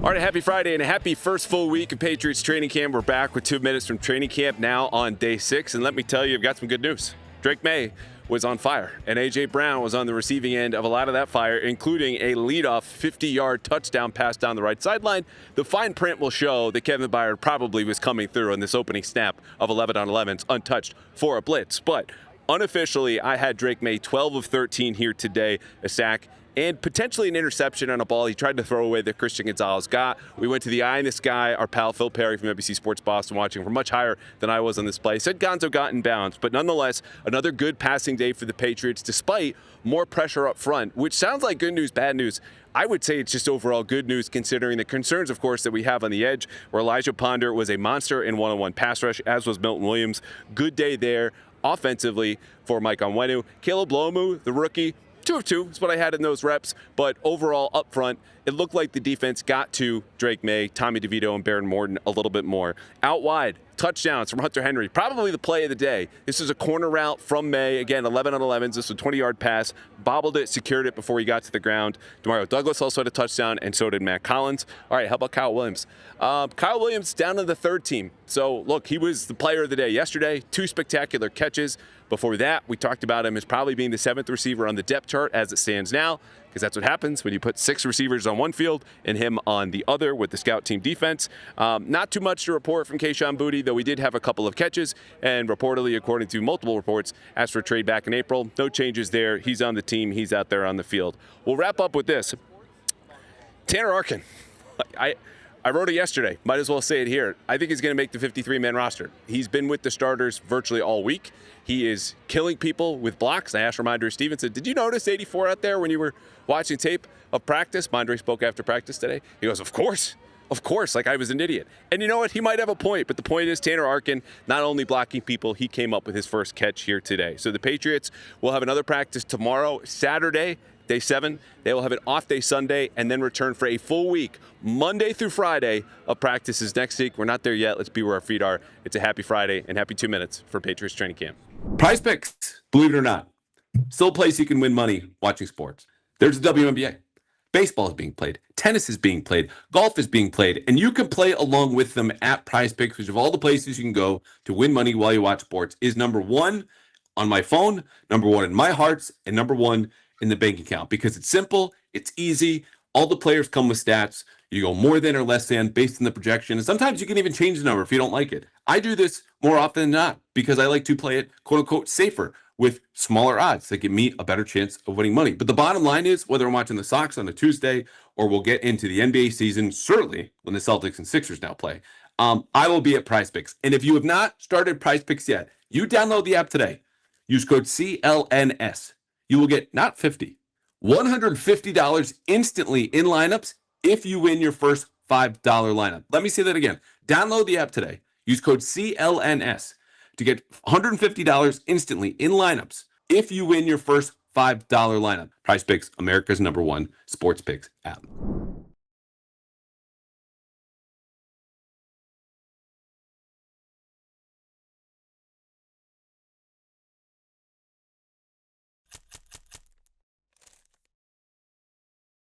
All right, happy Friday and a happy first full week of Patriots training camp. We're back with 2 minutes from training camp now on day 6. And let me tell you, I've got some good news. Drake Maye was on fire, and A.J. Brown was on the receiving end of a lot of that fire, including a leadoff 50-yard touchdown pass down the right sideline. The fine print will show that Kevin Byard probably was coming through on this opening snap of 11-on-11s untouched for a blitz. But unofficially, I had Drake Maye 12 of 13 here today, a sack, and potentially an interception on a ball he tried to throw away that Christian Gonzalez got. We went to the eye in the sky. Our pal Phil Perry from NBC Sports Boston watching from much higher than I was on this play. Said Gonzo got in bounds, but nonetheless, another good passing day for the Patriots despite more pressure up front, which sounds like good news, bad news. I would say it's just overall good news considering the concerns, of course, that we have on the edge, where Elijah Ponder was a monster in one-on-one pass rush, as was Milton Williams. Good day there offensively for Mike Onwenu. Caleb Lomu, the rookie, 2 of 2 is what I had in those reps, but overall up front, it looked like the defense got to Drake Maye, Tommy DeVito, and Baron Morton a little bit more. Out wide, touchdowns from Hunter Henry, probably the play of the day. This is a corner route from Maye. Again, 11-on-11s. This was a 20-yard pass. Bobbled it, secured it before he got to the ground. Demario Douglas also had a touchdown, and so did Matt Collins. All right, how about Kyle Williams? Kyle Williams down to the third team. So, look, he was the player of the day yesterday. 2 spectacular catches. Before that, we talked about him as probably being the 7th receiver on the depth chart as it stands now, because that's what happens when you put 6 receivers on one field and him on the other with the scout team defense. Not too much to report from Kayshon Boutte, though we did have a couple of catches, and reportedly, according to multiple reports, asked for a trade back in April. No changes there. He's on the team. He's out there on the field. We'll wrap up with this. Tanner Arkin. I wrote it yesterday. Might as well say it here. I think he's going to make the 53-man roster. He's been with the starters virtually all week. He is killing people with blocks. I asked Ramondre Stevenson, did you notice 84 out there when you were watching tape of practice? Mondre spoke after practice today. He goes, of course, like I was an idiot. And you know what? He might have a point, but the point is Tanner Arkin not only blocking people, he came up with his first catch here today. So the Patriots will have another practice tomorrow, Saturday, Day 7. They will have an off day Sunday and then return for a full week, Monday through Friday, of practices next week. We're not there yet. Let's be where our feet are. It's a happy Friday and happy 2 minutes for Patriots training camp. Prize Picks, believe it or not, still a place you can win money watching sports. There's the WNBA. Baseball is being played. Tennis is being played. Golf is being played. And you can play along with them at Prize Picks, which of all the places you can go to win money while you watch sports is number 1 on my phone, number 1 in my hearts, and number 1 in the bank account, because it's simple, it's easy. All the players come with stats. You go more than or less than based on the projection. And sometimes you can even change the number if you don't like it. I do this more often than not because I like to play it, quote unquote, safer with smaller odds that give me a better chance of winning money. But the bottom line is, whether I'm watching the Sox on a Tuesday or we'll get into the NBA season, certainly when the Celtics and Sixers now play, I will be at Prize Picks. And if you have not started Prize Picks yet, you download the app today. Use code CLNS. You will get not $50, $150 instantly in lineups if you win your first $5 lineup. Let me say that again. Download the app today. Use code CLNS to get $150 instantly in lineups if you win your first $5 lineup. Prize Picks, America's #1 sports picks app.